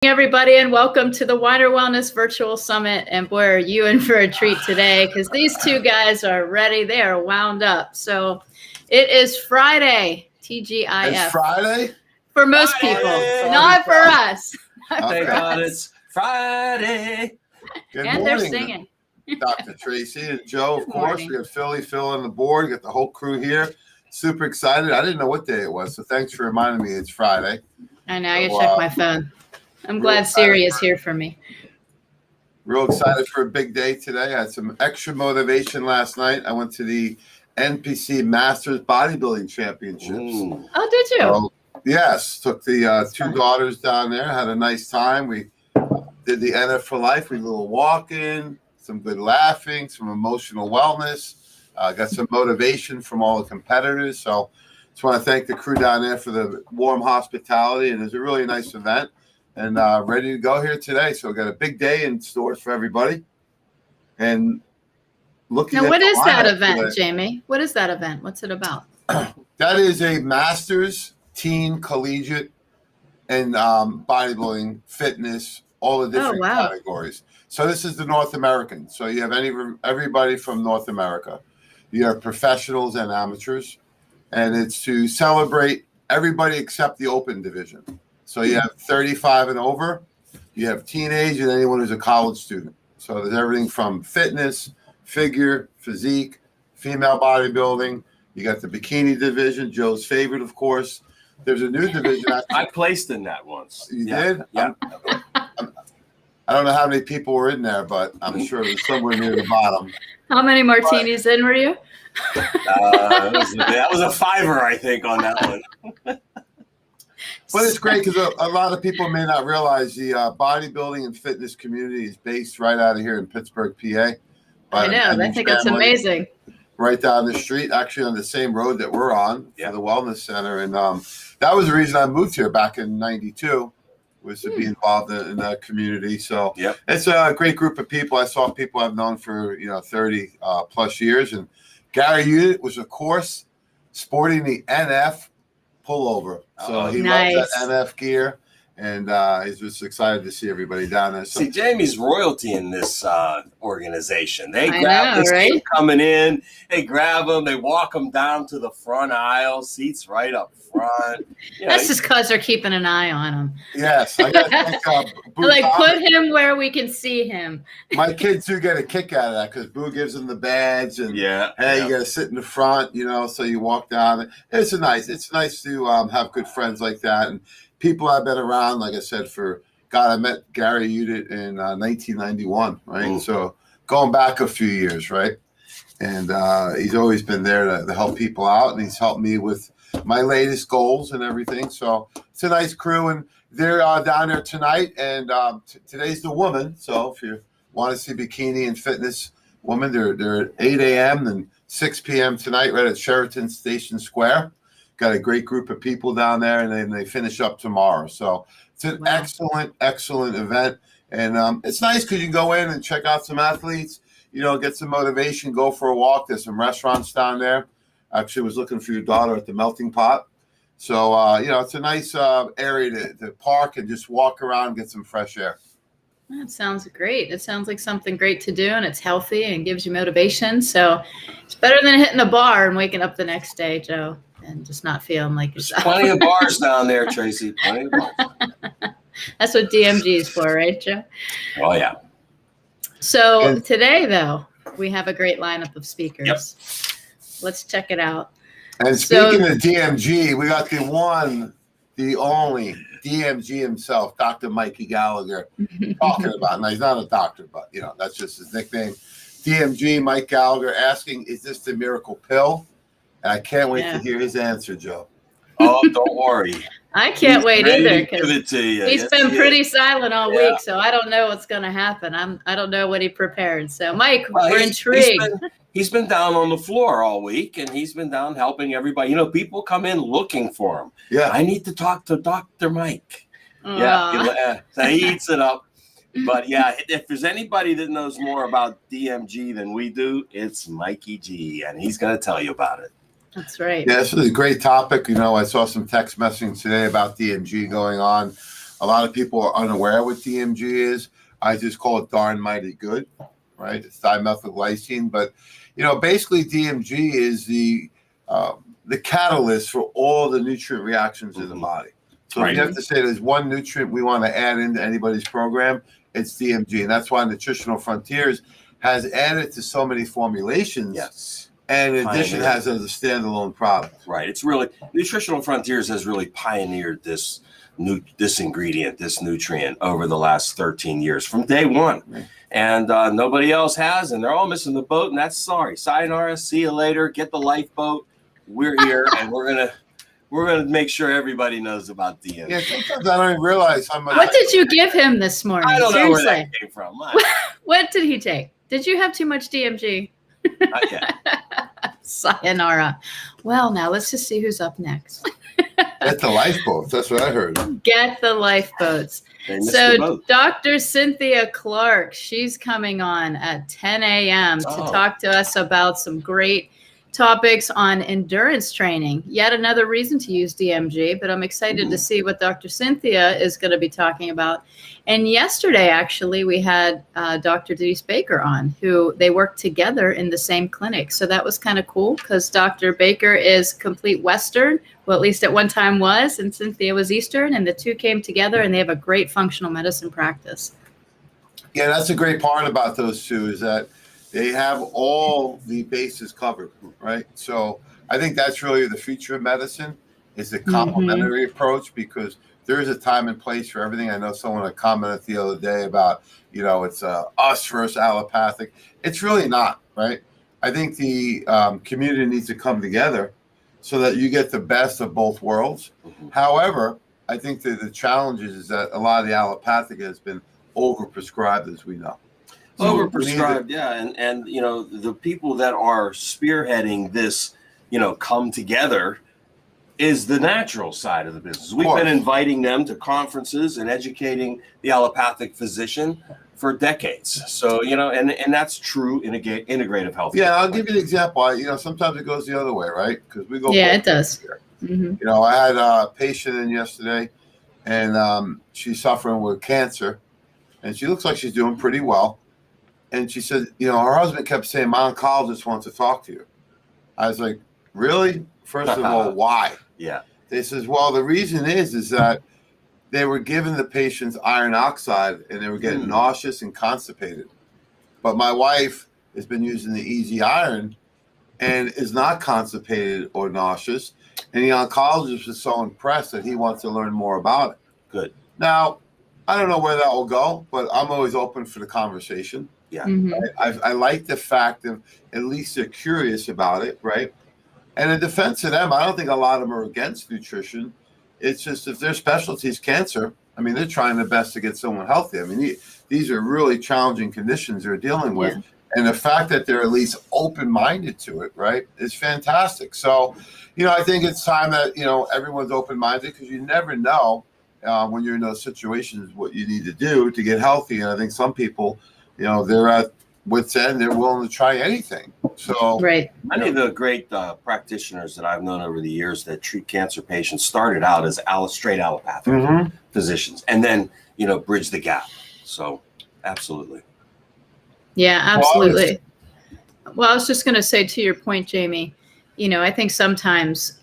Everybody, and welcome to the Wider Wellness Virtual Summit. And boy, are you in for a treat today, because these two guys are ready. They are wound up. So it is Friday, TGIF. It's Friday? For most people, not for us. Thank God it's Friday. Good And morning, they're singing. Dr. Tracy and Joe, of Good course. morning. We got Phil on the board. We got the whole crew here. Super excited. I didn't know what day it was, so thanks for reminding me it's Friday. I know, I gotta check my phone. I'm Real glad Siri is excited here for me. Real excited for a big day today. I had some extra motivation last night. I went to the NPC Masters Bodybuilding Championships. Oh, did you? So, yes, took the two daughters down there, had a nice time. We did the NF for Life. We did a little walking, some good laughing, some emotional wellness. Got some motivation from all the competitors. So just want to thank the crew down there for the warm hospitality. And it was a really nice event. And ready to go here today. So we got a big day in stores for everybody. And looking Now, at what the is that lineup event, today, Jamie? What is that event? What's it about? that is a Masters, teen, collegiate, and bodybuilding, fitness, all the different wow. categories. So this is the North American. So you have everybody from North America. You have professionals and amateurs. And it's to celebrate everybody except the open division. So you have 35 and over, you have teenage, and anyone who's a college student. So there's everything from fitness, figure, physique, female bodybuilding. You got the bikini division, Joe's favorite, of course. There's a new division. I placed in that once. You did? Yeah. I don't know how many people were in there, but I'm sure it was somewhere near the bottom. How many martinis in were you? That was a fiver, I think, on that one. But it's great because a lot of people may not realize the bodybuilding and fitness community is based right out of here in Pittsburgh, PA. I know. I think that's amazing. Right down the street, actually on the same road that we're on for the Wellness Center. And that was the reason I moved here back in '92, was to be involved in that community. So it's a great group of people. I saw people I've known for 30 plus years. And Gary Udit was, of course, sporting the NF pullover. So he loves that NF gear, and he's just excited to see everybody down there. So, see, Jamie's royalty in this organization. They grab this kid coming in, they grab him, they walk him down to the front aisle, seats right up front. That's just because they're keeping an eye on him. Yes. I got put him where we can see him. My kids do get a kick out of that because Boo gives them the badge, and you got to sit in the front, so you walk down. It's nice to have good friends like that, and people I've been around, like I said, I met Gary Udit in 1991, right? So going back a few years, right? And he's always been there to help people out, and he's helped me with my latest goals and everything. So it's a nice crew, and they're down there tonight, and today's the woman. So if you want to see bikini and fitness women, they're at 8 a.m. and 6 p.m. tonight right at Sheraton Station Square. Got a great group of people down there, and then they finish up tomorrow. So it's an excellent event. And it's nice because you can go in and check out some athletes, get some motivation, go for a walk. There's some restaurants down there. Actually was looking for your daughter at the Melting Pot. So, it's a nice area to park and just walk around and get some fresh air. That sounds great. It sounds like something great to do, and it's healthy and gives you motivation. So it's better than hitting a bar and waking up the next day, Joe, and just not feeling like yourself. There's plenty of bars down there, Tracy. Plenty of bars. That's what DMG is for, right, Joe? Oh, yeah. So today, though, we have a great lineup of speakers. Let's check it out. And speaking of DMG, we got the one, the only DMG himself, Dr. Mikey Gallagher, talking about. Now, he's not a doctor, but, that's just his nickname. DMG, Mike Gallagher, asking, is this the miracle pill? And I can't wait to hear his answer, Joe. Oh, don't worry. I can't wait either, give it to you. He's been pretty silent all week, so I don't know what's going to happen. I don't know what he prepared. So, Mike, we're intrigued. He's been down on the floor all week, and he's been down helping everybody. People come in looking for him. Yeah, I need to talk to Dr. Mike. So he eats it up. But if there's anybody that knows more about DMG than we do, it's Mikey G, and he's going to tell you about it. That's right. Yeah, this is a great topic. I saw some text messaging today about DMG going on A lot of people are unaware what DMG is. I just call it darn mighty good, right? It's dimethylglycine, but basically DMG is the catalyst for all the nutrient reactions in the body. So if you have to say there's one nutrient we want to add into anybody's program, it's DMG, and that's why Nutritional Frontiers has added to so many formulations. Yes. And in addition, has it as a standalone product. Right. It's really Nutritional Frontiers has really pioneered this ingredient, this nutrient over the last 13 years from day one. Right. And nobody else has, and they're all missing the boat. And that's sorry. Sayonara. See you later. Get the lifeboat. We're here, and we're gonna make sure everybody knows about DMG. Yeah, sometimes I don't even realize how much. What did you give him this morning? I don't know where that came from. What did he take? Did you have too much DMG? Not yet. Sayonara. Well, now let's just see who's up next. Get the lifeboats. That's what I heard. Get the lifeboats. So Dr. Cynthia Clark, she's coming on at 10 a.m. to talk to us about some great topics on endurance training. Yet another reason to use DMG, but I'm excited to see what Dr. Cynthia is going to be talking about. And yesterday, actually, we had Dr. Denise Baker on, who they worked together in the same clinic. So that was kind of cool because Dr. Baker is complete Western, well, at least at one time was, and Cynthia was Eastern, and the two came together and they have a great functional medicine practice. Yeah, that's a great part about those two is that they have all the bases covered, right? So I think that's really the future of medicine is the complementary approach because there is a time and place for everything. I know someone had commented the other day about, it's us versus allopathic. It's really not, right? I think the community needs to come together so that you get the best of both worlds. However, I think that the challenge is that a lot of the allopathic has been overprescribed, as we know. Overprescribed, yeah, and the people that are spearheading this, come together, is the natural side of the business. We've been inviting them to conferences and educating the allopathic physician for decades. So and that's true in integrative health. Yeah, I'll give you an example. Sometimes it goes the other way, right? Because we go. Yeah, it does. I had a patient in yesterday, and she's suffering with cancer, and she looks like she's doing pretty well. And she said, her husband kept saying, my oncologist wants to talk to you. I was like, really? First of all, why? Yeah. They says, well, the reason is that they were giving the patients iron oxide and they were getting nauseous and constipated. But my wife has been using the Easy Iron and is not constipated or nauseous. And the oncologist is so impressed that he wants to learn more about it. Good. Now, I don't know where that will go, but I'm always open for the conversation. Yeah, I like the fact that at least they're curious about it, right? And in defense of them, I don't think a lot of them are against nutrition. It's just if their specialty is cancer, they're trying their best to get someone healthy. These are really challenging conditions they're dealing with. Yeah. And the fact that they're at least open-minded to it, right, is fantastic. So, I think it's time that, everyone's open-minded because you never know when you're in those situations what you need to do to get healthy. And I think some people, they're at wit's end. They're willing to try anything. So many of the great practitioners that I've known over the years that treat cancer patients started out as straight allopathic physicians, and then bridge the gap. So absolutely. Yeah, absolutely. Well, I was just going to say to your point, Jamie. I think sometimes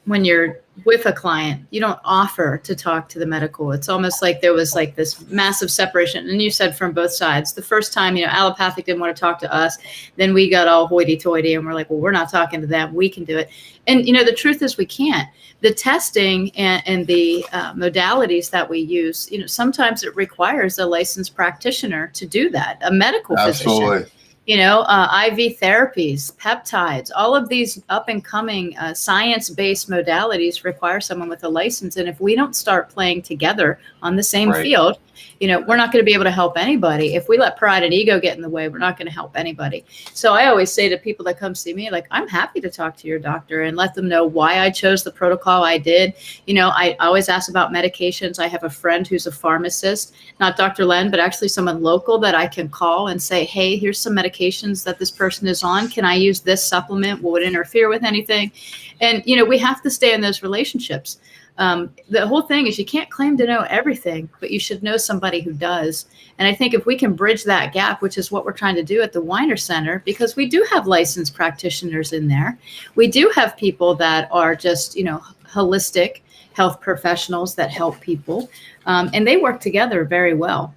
when you're with a client, you don't offer to talk to the medical. It's almost like there was like this massive separation. And you said from both sides. The first time, allopathic didn't want to talk to us. Then we got all hoity-toity and we're like, well, we're not talking to them. We can do it. And, the truth is we can't. The testing and the modalities that we use, sometimes it requires a licensed practitioner to do that, a medical physician. IV therapies, peptides, all of these up and coming science-based modalities require someone with a license. And if we don't start playing together on the same field, we're not going to be able to help anybody. If we let pride and ego get in the way, we're not going to help anybody. So I always say to people that come see me, like, I'm happy to talk to your doctor and let them know why I chose the protocol I did. I always ask about medications. I have a friend who's a pharmacist, not Dr. Len, but actually someone local that I can call and say, hey, here's some medications that this person is on. Can I use this supplement? Will it interfere with anything? And, we have to stay in those relationships. the whole thing is you can't claim to know everything, but you should know somebody who does. And I think if we can bridge that gap, which is what we're trying to do at the Weiner Center, because we do have licensed practitioners in there. We do have people that are just, holistic health professionals that help people. And they work together very well.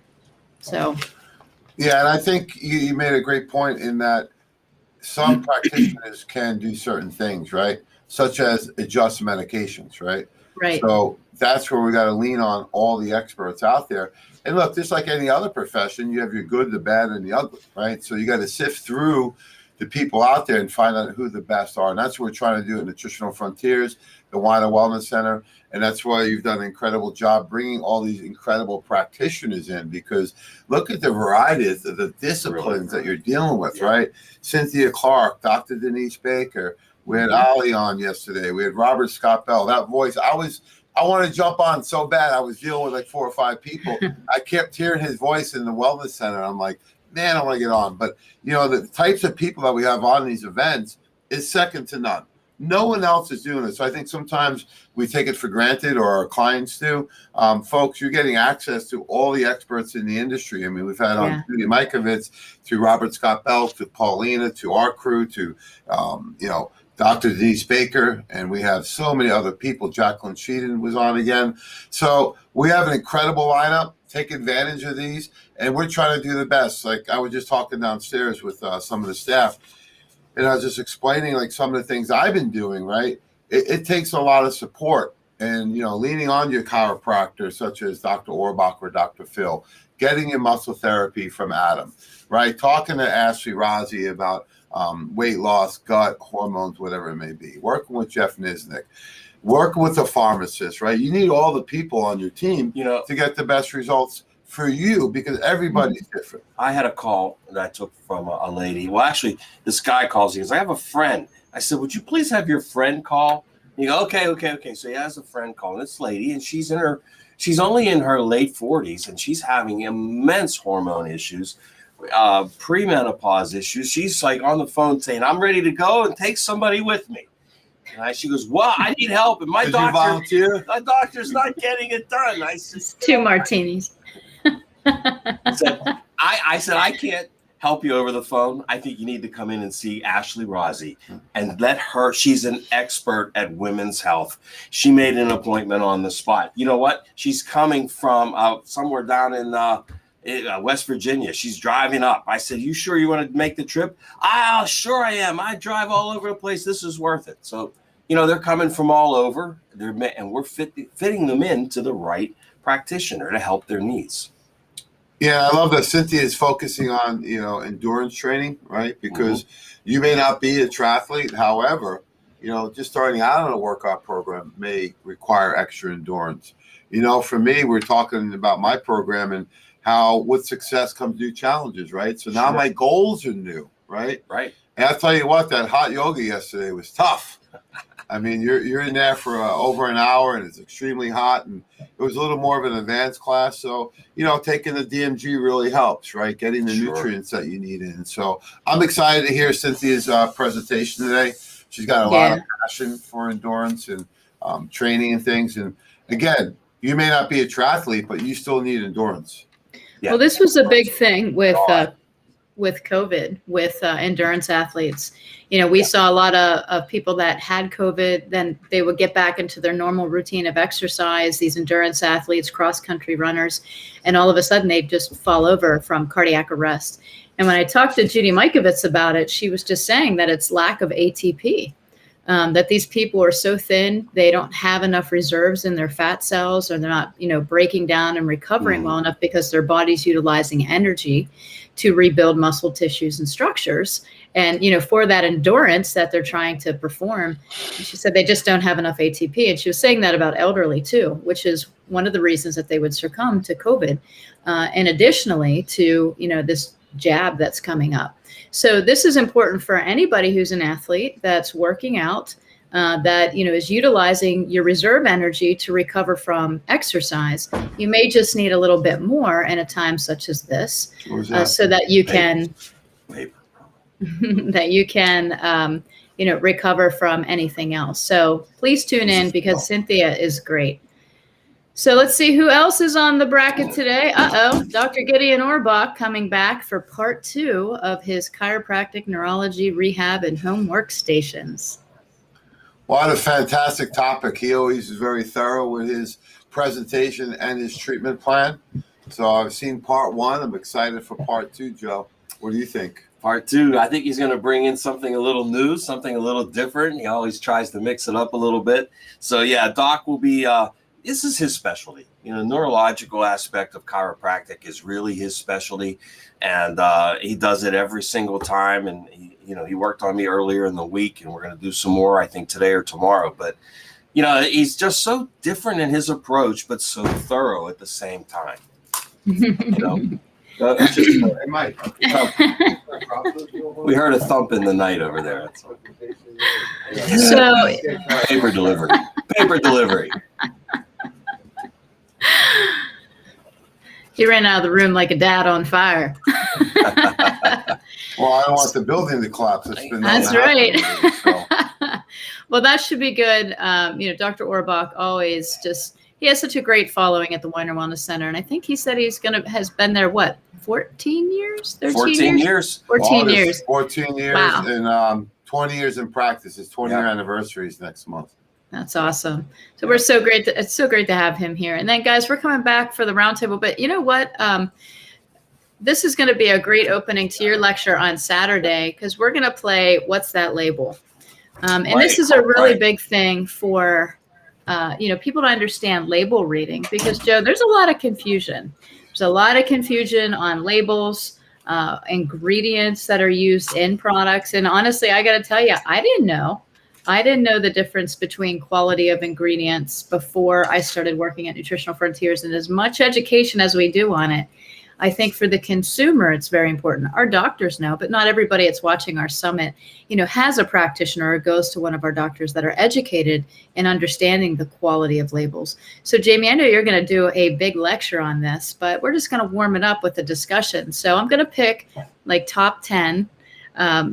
So. Yeah, and I think you made a great point in that some practitioners can do certain things, right? Such as adjust medications, right? Right. So that's where we got to lean on all the experts out there. And look, just like any other profession, you have your good, the bad, and the ugly, right? So you got to sift through the people out there and find out who the best are. And that's what we're trying to do at Nutritional Frontiers, the Weiner Wellness Center. And that's why you've done an incredible job bringing all these incredible practitioners in, because look at the variety of the disciplines that you're dealing with, right? Cynthia Clark, Dr. Denise Baker. We had Ali on yesterday. We had Robert Scott Bell. That voice, I want to jump on so bad. I was dealing with like 4 or 5 people. I kept hearing his voice in the Wellness Center. I'm like, man, I want to get on. But, the types of people that we have on these events is second to none. No one else is doing it. So I think sometimes we take it for granted, or our clients do. Folks, you're getting access to all the experts in the industry. I mean, we've had on Judy Mikovits, to Robert Scott Bell, to Paulina, to our crew, to, Dr. Denise Baker, and we have so many other people. Jacqueline Sheehan was on again. So we have an incredible lineup. Take advantage of these, and we're trying to do the best. Like I was just talking downstairs with some of the staff, and I was just explaining like some of the things I've been doing, right? It takes a lot of support, and, leaning on your chiropractor, such as Dr. Orbach or Dr. Phil, getting your muscle therapy from Adam, right? Talking to Ashley Razi about weight loss, gut, hormones, whatever it may be. Working with Jeff Nisnik, working with a pharmacist, right? You need all the people on your team, to get the best results for you, because everybody's different. I had a call that I took from a lady. Well, actually, this guy calls. He goes, I have a friend. I said, would you please have your friend call? And you go, okay. So he has a friend call, and this lady, and she's only in her late 40s, and she's having immense hormone issues. Premenopause issues. She's like on the phone saying, I'm ready to go and take somebody with me. And she goes, well, I need help. And my doctor's not getting it done. I said, 2 martinis. I said, I can't help you over the phone. I think you need to come in and see Ashley Razi and she's an expert at women's health. She made an appointment on the spot. You know what? She's coming from somewhere down in West Virginia. She's driving up. I said, you sure you want to make the trip? Sure I am. I drive all over the place. This is worth it. So, they're coming from all over, and we're fitting them into the right practitioner to help their needs. Yeah, I love that Cynthia is focusing on, endurance training, right? Because you may not be a triathlete. However, just starting out on a workout program may require extra endurance. For me, we're talking about my program and how with success comes new challenges, right? So now my goals are new, right? Right. And I'll tell you what, that hot yoga yesterday was tough. I mean, you're in there for over an hour, and it's extremely hot, and it was a little more of an advanced class. So, taking the DMG really helps, right? Getting the nutrients that you need in. So I'm excited to hear Cynthia's presentation today. She's got a lot of passion for endurance and training and things. And again, you may not be a triathlete, but you still need endurance. Yeah. Well, this was a big thing with COVID, with endurance athletes. We saw a lot of people that had COVID, then they would get back into their normal routine of exercise, these endurance athletes, cross-country runners, and all of a sudden they'd just fall over from cardiac arrest. And when I talked to Judy Mikovits about it, she was just saying that it's lack of ATP, that these people are so thin, they don't have enough reserves in their fat cells, or they're not, breaking down and recovering well enough because their body's utilizing energy to rebuild muscle tissues and structures. And, for that endurance that they're trying to perform, she said they just don't have enough ATP. And she was saying that about elderly too, which is one of the reasons that they would succumb to COVID. And additionally to, this jab that's coming up. So this is important for anybody who's an athlete that's working out, that, is utilizing your reserve energy to recover from exercise. You may just need a little bit more in a time such as this, so that you can, recover from anything else. So please tune in because Cynthia is great. So let's see who else is on the bracket today. Dr. Gideon Orbach coming back for part 2 of his chiropractic, neurology, rehab, and home workstations. What a fantastic topic. He always is very thorough with his presentation and his treatment plan. So I've seen part 1. I'm excited for part 2, Joe. What do you think? Part 2, I think he's going to bring in something a little new, something a little different. He always tries to mix it up a little bit. So yeah, Doc will be, this is his specialty. Neurological aspect of chiropractic is really his specialty. And he does it every single time. And he worked on me earlier in the week, and we're going to do some more, I think today or tomorrow. But, he's just so different in his approach, but so thorough at the same time. Hey, Mike. We heard a thump in the night over there. So paper delivery. He ran out of the room like a dad on fire. Well, I don't want the building to collapse. That's right. Well, that should be good. Dr. Orbach always he has such a great following at the Weiner Wellness Center. And I think he said has been there, 14 years? 14 years. 14 years. 14 years. Wow. And 20 years in practice. His 20-year anniversary is next month. That's awesome. So we're so great. It's so great to have him here. And then, guys, we're coming back for the roundtable. But you know what? This is going to be a great opening to your lecture on Saturday because we're going to play What's That Label? And this is a really big thing for people to understand label reading because, Joe, there's a lot of confusion. There's a lot of confusion on labels, ingredients that are used in products. And honestly, I got to tell you, I didn't know the difference between quality of ingredients before I started working at Nutritional Frontiers. And as much education as we do on it, I think for the consumer, it's very important. Our doctors know, but not everybody that's watching our summit, has a practitioner or goes to one of our doctors that are educated in understanding the quality of labels. So Jamie, I know you're going to do a big lecture on this, but we're just going to warm it up with a discussion. So I'm going to pick top 10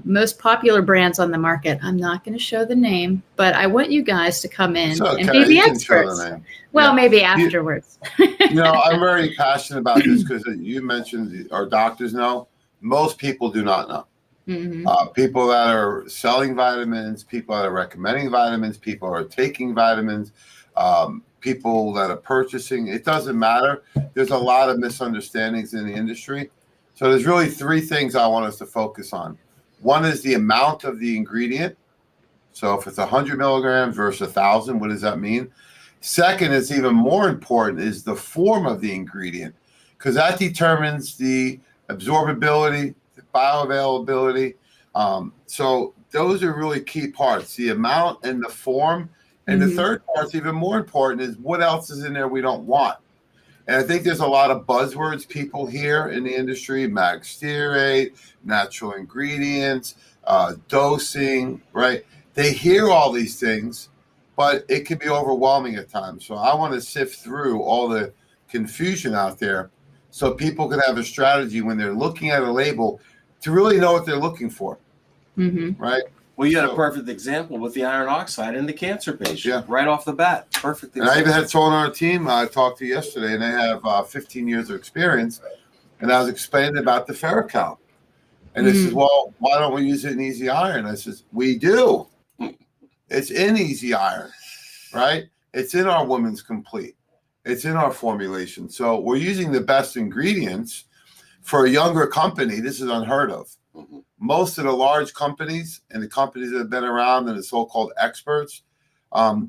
most popular brands on the market. I'm not going to show the name, but I want you guys to come in and be the experts. Well, maybe afterwards. I'm very passionate about this because you mentioned our doctors know. Most people do not know. Mm-hmm. People that are selling vitamins, people that are recommending vitamins, people are taking vitamins, people that are purchasing. It doesn't matter. There's a lot of misunderstandings in the industry. So there's really 3 things I want us to focus on. One is the amount of the ingredient. So if it's 100 milligrams versus 1,000, what does that mean? Second, is even more important, is the form of the ingredient, because that determines the absorbability, the bioavailability. So those are really key parts, the amount and the form. And the third part's even more important is what else is in there we don't want. And I think there's a lot of buzzwords people hear in the industry, mag stearate, natural ingredients, dosing, right? They hear all these things, but it can be overwhelming at times. So I want to sift through all the confusion out there so people can have a strategy when they're looking at a label to really know what they're looking for, right? Well, you had a perfect example with the iron oxide in the cancer patient right off the bat. Perfect example. And I even had someone on our team I talked to yesterday, and they have 15 years of experience, and I was explaining about the Ferrocal. And they says, well, why don't we use it in Easy Iron? I says, we do. It's in Easy Iron, right? It's in our Women's Complete. It's in our formulation. So we're using the best ingredients. For a younger company, this is unheard of. Most of the large companies and the companies that have been around and the so-called experts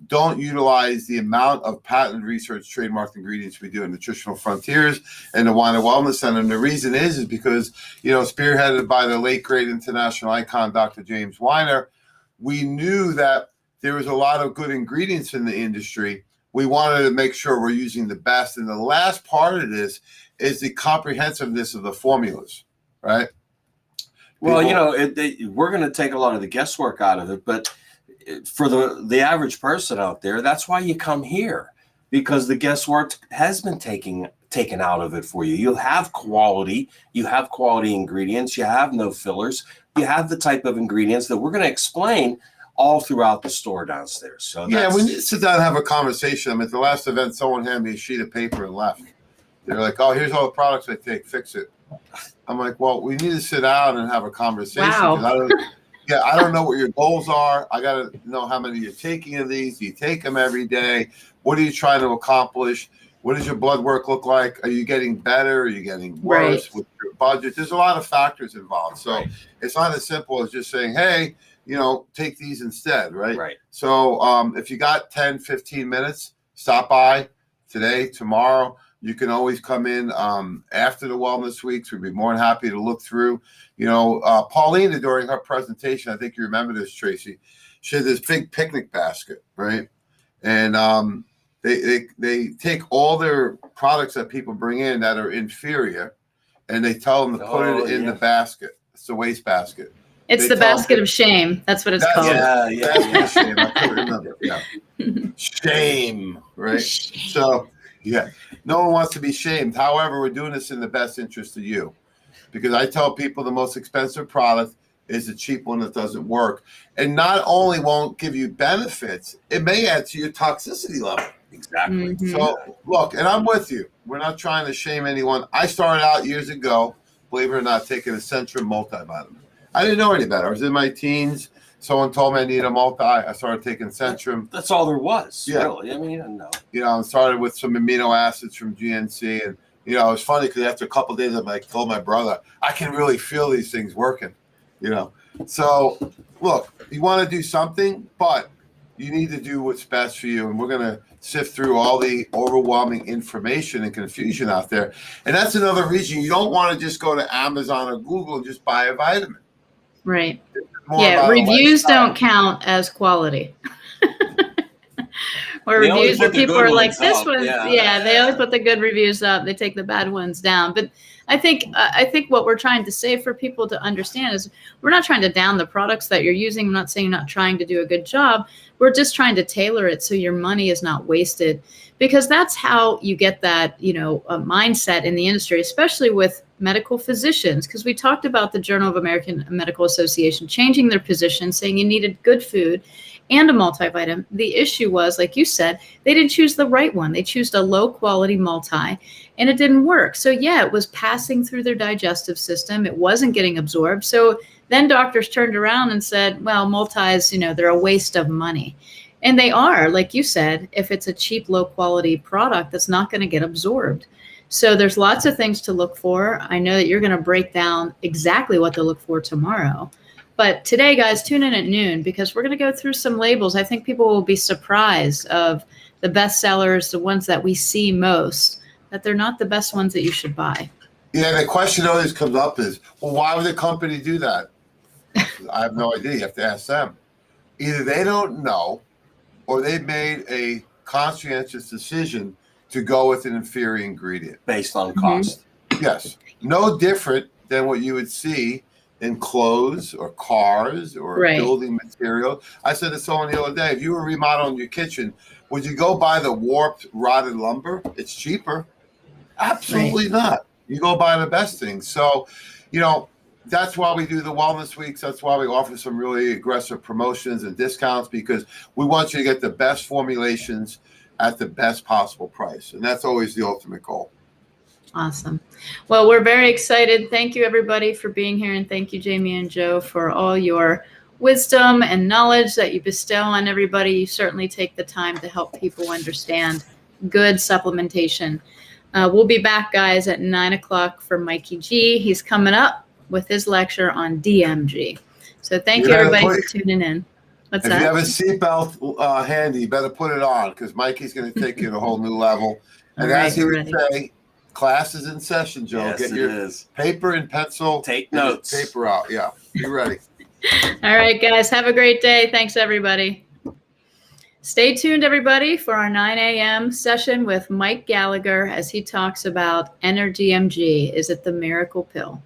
don't utilize the amount of patent research trademarked ingredients we do in Nutritional Frontiers and the Weiner Wellness Center. And the reason is because, spearheaded by the late great international icon, Dr. James Weiner, we knew that there was a lot of good ingredients in the industry. We wanted to make sure we're using the best. And the last part of this is the comprehensiveness of the formulas, right? Well, we're going to take a lot of the guesswork out of it, but for the average person out there, that's why you come here, because the guesswork has been taken taken out of it for you. You'll have quality. You have quality ingredients. You have no fillers. You have the type of ingredients that we're going to explain all throughout the store downstairs. So yeah, when you sit down and have a conversation, I mean, at the last event, someone handed me a sheet of paper and left. They're like, "Oh, here's all the products I take. Fix it." I'm like, "Well, we need to sit down and have a conversation." Wow. I don't know what your goals are. I got to know how many you're taking of these. Do you take them every day? What are you trying to accomplish? What does your blood work look like? Are you getting better? Are you getting worse with your budget? There's a lot of factors involved. So it's not as simple as just saying, hey, take these instead, right? Right. So if you got 10, 15 minutes, stop by today, tomorrow. You can always come in after the Wellness Weeks. We'd be more than happy to look through. Paulina, during her presentation, I think you remember this, Tracy, she had this big picnic basket, right? And they take all their products that people bring in that are inferior, and they tell them to put it in the basket. It's the waste basket. It's the basket of shame. That's what it's called. Yeah. Shame. I couldn't remember. Yeah. Shame, right? Shame. So, yeah, no one wants to be shamed. However, we're doing this in the best interest of you, because I tell people the most expensive product is a cheap one that doesn't work, and not only won't give you benefits, it may add to your toxicity level. Exactly. Mm-hmm. So look, and I'm with you. We're not trying to shame anyone. I started out years ago, believe it or not, taking a Centrum multivitamin. I didn't know any better. I was in my teens. Someone told me I need a multi. I started taking Centrum. That's all there was, really. I mean, no. I started with some amino acids from GNC, and it was funny because after a couple of days, I told my brother, I can really feel these things working. So look, you want to do something, but you need to do what's best for you, and we're going to sift through all the overwhelming information and confusion out there. And that's another reason you don't want to just go to Amazon or Google and just buy a vitamin. Right. Yeah, reviews don't count as quality. Or reviews where people are like, this one, they always put the good reviews up. They take the bad ones down. But I think what we're trying to say for people to understand is we're not trying to down the products that you're using. I'm not saying you're not trying to do a good job. We're just trying to tailor it so your money is not wasted, because that's how you get that, a mindset in the industry, especially with medical physicians, because we talked about the Journal of American Medical Association changing their position, saying you needed good food and a multivitamin. The issue was, like you said, they didn't choose the right one. They chose a low quality multi, and it didn't work. So yeah, it was passing through their digestive system. It wasn't getting absorbed. So then doctors turned around and said, well, multis, they're a waste of money. And they are, like you said, if it's a cheap, low quality product that's not going to get absorbed. So there's lots of things to look for. I know that you're going to break down exactly what to look for tomorrow. But today, guys, tune in at noon, because we're going to go through some labels. I think people will be surprised of the best sellers, the ones that we see most, that they're not the best ones that you should buy. Yeah, the question always comes up is, well, why would the company do that? I have no idea. You have to ask them. Either they don't know, or they've made a conscientious decision to go with an inferior ingredient. Based on cost. Yes. No different than what you would see in clothes or cars or building material. I said to someone the other day, if you were remodeling your kitchen, would you go buy the warped, rotted lumber? It's cheaper. Absolutely not. You go buy the best things. So, that's why we do the Wellness Weeks. That's why we offer some really aggressive promotions and discounts, because we want you to get the best formulations at the best possible price. And that's always the ultimate goal. Awesome. Well, we're very excited. Thank you, everybody, for being here. And thank you, Jamie and Joe, for all your wisdom and knowledge that you bestow on everybody. You certainly take the time to help people understand good supplementation. We'll be back, guys, at 9 o'clock for Mikey G. He's coming up with his lecture on DMG. So thank you, everybody, for tuning in. What's that? If you have a seatbelt handy, you better put it on, because Mikey's going to take you to a whole new level. And as he would say, class is in session, Joe. Yes, Get your paper and pencil. Take notes. Paper out. Yeah, be ready. All right, guys. Have a great day. Thanks, everybody. Stay tuned, everybody, for our 9 a.m. session with Mike Gallagher as he talks about EnerGMG. Is it the miracle pill?